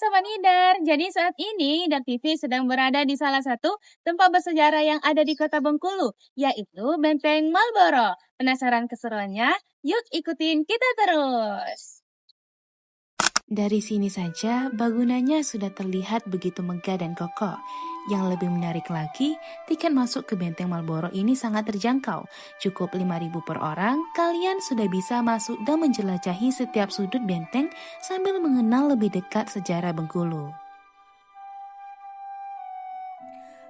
Sobat Ngidar, jadi saat ini Dak TV sedang berada di salah satu tempat bersejarah yang ada di kota Bengkulu, yaitu Benteng Marlboro. Penasaran keseruannya? Yuk ikutin kita terus! Dari sini saja, bangunannya sudah terlihat begitu megah dan kokoh. Yang lebih menarik lagi, tiket masuk ke Benteng Marlboro ini sangat terjangkau. Cukup 5.000 per orang, kalian sudah bisa masuk dan menjelajahi setiap sudut benteng sambil mengenal lebih dekat sejarah Bengkulu.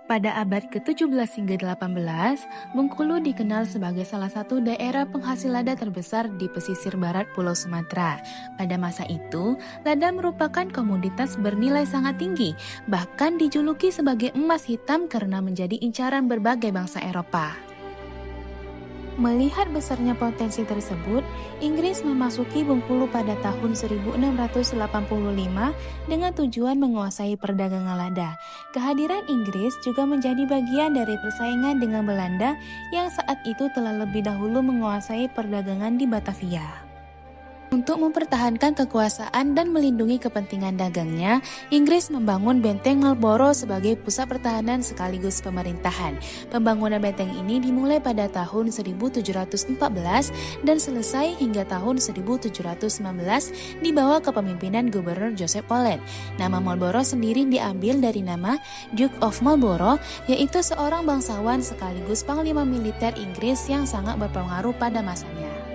Pada abad ke-17 hingga 18, Bengkulu dikenal sebagai salah satu daerah penghasil lada terbesar di pesisir barat Pulau Sumatera. Pada masa itu, lada merupakan komoditas bernilai sangat tinggi, bahkan dijuluki sebagai emas hitam karena menjadi incaran berbagai bangsa Eropa. Melihat besarnya potensi tersebut, Inggris memasuki Bengkulu pada tahun 1685 dengan tujuan menguasai perdagangan lada. Kehadiran Inggris juga menjadi bagian dari persaingan dengan Belanda yang saat itu telah lebih dahulu menguasai perdagangan di Batavia. Untuk mempertahankan kekuasaan dan melindungi kepentingan dagangnya, Inggris membangun Benteng Marlboro sebagai pusat pertahanan sekaligus pemerintahan. Pembangunan benteng ini dimulai pada tahun 1714 dan selesai hingga tahun 1719 di bawah kepemimpinan Gubernur Joseph Polet. Nama Marlboro sendiri diambil dari nama Duke of Marlborough, yaitu seorang bangsawan sekaligus panglima militer Inggris yang sangat berpengaruh pada masanya.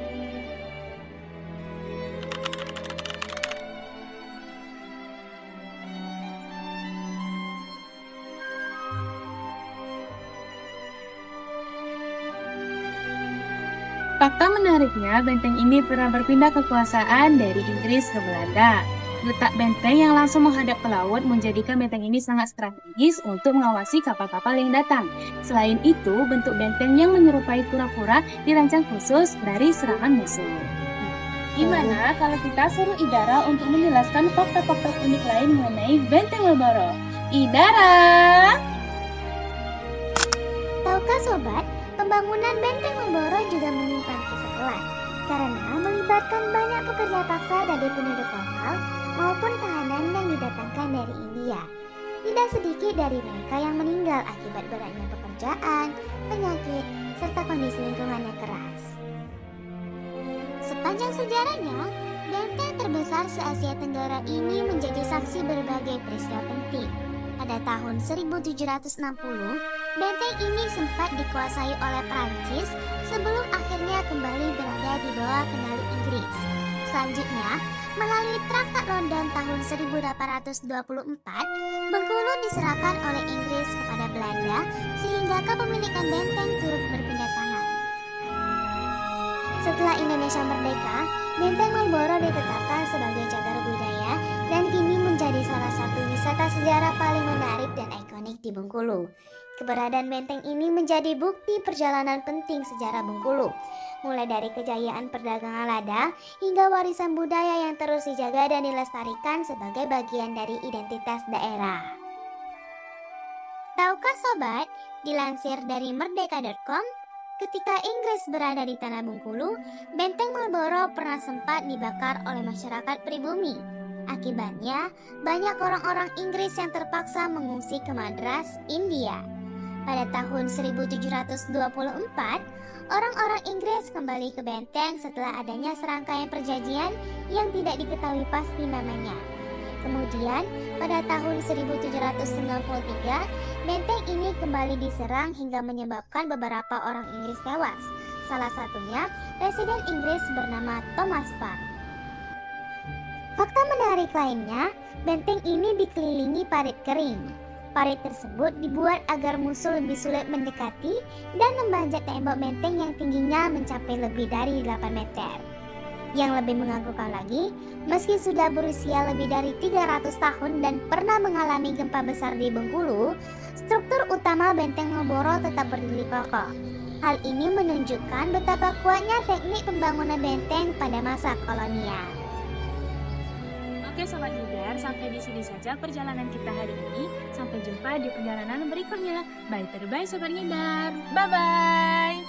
Fakta menariknya, benteng ini pernah berpindah kekuasaan dari Inggris ke Belanda. Letak benteng yang langsung menghadap ke laut menjadikan benteng ini sangat strategis untuk mengawasi kapal-kapal yang datang. Selain itu, bentuk benteng yang menyerupai kura-kura dirancang khusus dari serangan musuh. Gimana kalau kita suruh Idara untuk menjelaskan fakta-fakta unik lain mengenai Benteng Marlboro? Idara! Tahukah sobat, pembangunan Benteng Marlboro juga menyimpan kisah gelap karena melibatkan banyak pekerja paksa dari penduduk lokal maupun tahanan yang didatangkan dari India. Tidak sedikit dari mereka yang meninggal akibat beratnya pekerjaan, penyakit, serta kondisi lingkungan yang keras. Sepanjang sejarahnya, benteng terbesar se-Asia Tenggara ini menjadi saksi berbagai peristiwa penting. Pada tahun 1760, benteng ini sempat dikuasai oleh Prancis sebelum akhirnya kembali berada di bawah kendali Inggris. Selanjutnya, melalui Traktat London tahun 1824, Bengkulu diserahkan oleh Inggris kepada Belanda sehingga kepemilikan benteng turut berpindah tangan. Setelah Indonesia merdeka, Benteng Marlboro ditetapkan sebagai cagar budaya dan kini menjadi salah satu wisata sejarah paling menarik dan ikonik di Bengkulu. Keberadaan benteng ini menjadi bukti perjalanan penting sejarah Bengkulu, mulai dari kejayaan perdagangan lada hingga warisan budaya yang terus dijaga dan dilestarikan sebagai bagian dari identitas daerah. Tahukah sobat, dilansir dari merdeka.com, ketika Inggris berada di tanah Bengkulu, Benteng Marlboro pernah sempat dibakar oleh masyarakat pribumi. Akibatnya, banyak orang-orang Inggris yang terpaksa mengungsi ke Madras, India. Pada tahun 1724, orang-orang Inggris kembali ke benteng setelah adanya serangkaian perjanjian yang tidak diketahui pasti namanya. Kemudian, pada tahun 1793, benteng ini kembali diserang hingga menyebabkan beberapa orang Inggris tewas. Salah satunya, Presiden Inggris bernama Thomas Parr. Fakta menarik lainnya, benteng ini dikelilingi parit kering. Parit tersebut dibuat agar musuh lebih sulit mendekati dan membanjat tembok benteng yang tingginya mencapai lebih dari 8 meter. Yang lebih mengagukan lagi, meski sudah berusia lebih dari 300 tahun dan pernah mengalami gempa besar di Bengkulu, struktur utama Benteng Marlboro tetap berdiri kokoh. Hal ini menunjukkan betapa kuatnya teknik pembangunan benteng pada masa kolonial. Oke Sobat Ngidar, sampai di sini saja perjalanan kita hari ini. Sampai jumpa di perjalanan berikutnya. Bye, Sobat Ngidar. Bye-bye.